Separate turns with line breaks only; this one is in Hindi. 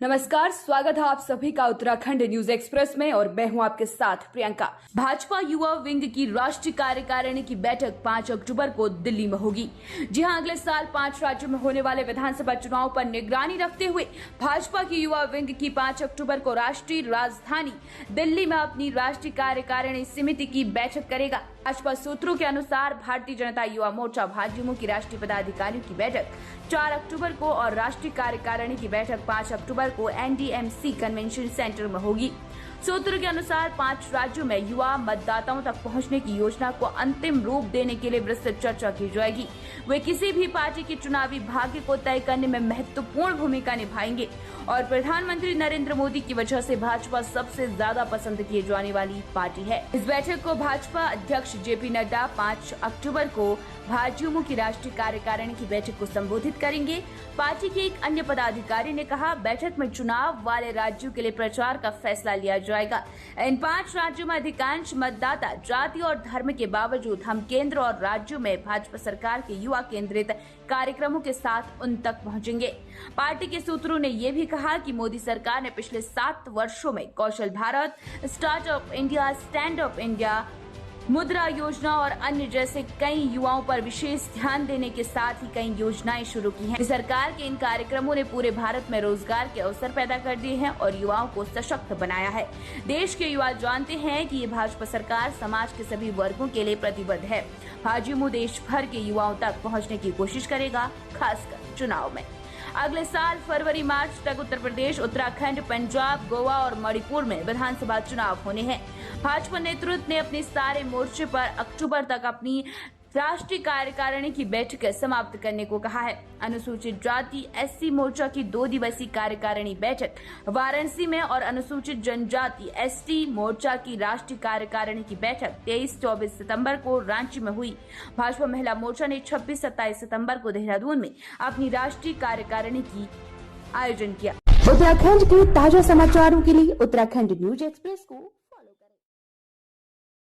नमस्कार, स्वागत है आप सभी का उत्तराखंड न्यूज एक्सप्रेस में और मैं हूं आपके साथ प्रियंका। भाजपा युवा विंग की राष्ट्रीय कार्यकारिणी की बैठक 5 अक्टूबर को दिल्ली में होगी। जी हां, अगले साल 5 राज्यों में होने वाले विधानसभा चुनाव पर निगरानी रखते हुए भाजपा की युवा विंग की 5 अक्टूबर को राष्ट्रीय राजधानी दिल्ली में अपनी राष्ट्रीय कार्यकारिणी समिति की बैठक करेगा। भाजपा सूत्रों के अनुसार भारतीय जनता युवा मोर्चा भाजयुमो की राष्ट्रीय पदाधिकारियों की बैठक 4 अक्टूबर को और राष्ट्रीय कार्यकारिणी की बैठक 5 अक्टूबर को एनडीएमसी कन्वेंशन सेंटर में होगी। सूत्रों के अनुसार 5 राज्यों में युवा मतदाताओं तक पहुंचने की योजना को अंतिम रूप देने के लिए विस्तृत चर्चा की जाएगी। वे किसी भी पार्टी के चुनावी भाग्य को तय करने में महत्वपूर्ण भूमिका निभाएंगे और प्रधानमंत्री नरेंद्र मोदी की वजह से भाजपा सबसे ज्यादा पसंद किए जाने वाली पार्टी है। इस बैठक को भाजपा अध्यक्ष जेपी नड्डा 5 अक्टूबर को भाजयुमो की राष्ट्रीय कार्यकारिणी की बैठक को संबोधित करेंगे। पार्टी के एक अन्य पदाधिकारी ने कहा, बैठक में चुनाव वाले राज्यों के लिए प्रचार का फैसला लिया जाएगा। इन 5 राज्यों में अधिकांश मतदाता जाति और धर्म के बावजूद हम केंद्र और राज्यों में भाजपा सरकार के युवा केंद्रित कार्यक्रमों के साथ उन तक पहुंचेंगे। पार्टी के सूत्रों ने ये भी कहा कि मोदी सरकार ने पिछले 7 वर्षों में Kaushal Bharat, startup India, stand up India, Mudra Yojana और अन्य जैसे कई युवाओं पर विशेष ध्यान देने के साथ ही कई योजनाएं शुरू की हैं। सरकार के इन कार्यक्रमों ने पूरे भारत में रोजगार के अवसर पैदा कर दिए हैं और युवाओं को सशक्त बनाया है। देश के युवा जानते हैं कि ये भाजपा सरकार समाज के सभी वर्गों के लिए प्रतिबद्ध है। भाजयुमो देश भर के युवाओं तक पहुँचने की कोशिश करेगा, खासकर चुनाव में। अगले साल फरवरी-मार्च तक उत्तर प्रदेश, उत्तराखंड, पंजाब, गोवा और मणिपुर में विधानसभा चुनाव होने हैं। भाजपा नेतृत्व ने अपने सारे मोर्चे पर अक्टूबर तक अपनी राष्ट्रीय कार्यकारिणी की बैठक समाप्त करने को कहा है। अनुसूचित जाति एससी मोर्चा की 2 दिवसीय कार्यकारिणी बैठक वाराणसी में और अनुसूचित जनजाति एसटी मोर्चा की राष्ट्रीय कार्यकारिणी की बैठक 23-24 सितंबर को रांची में हुई। भाजपा महिला मोर्चा ने 26-27 सितंबर को देहरादून में अपनी राष्ट्रीय कार्यकारिणी की आयोजन किया। उत्तराखंड के ताजा समाचारों के लिए उत्तराखंड न्यूज एक्सप्रेस को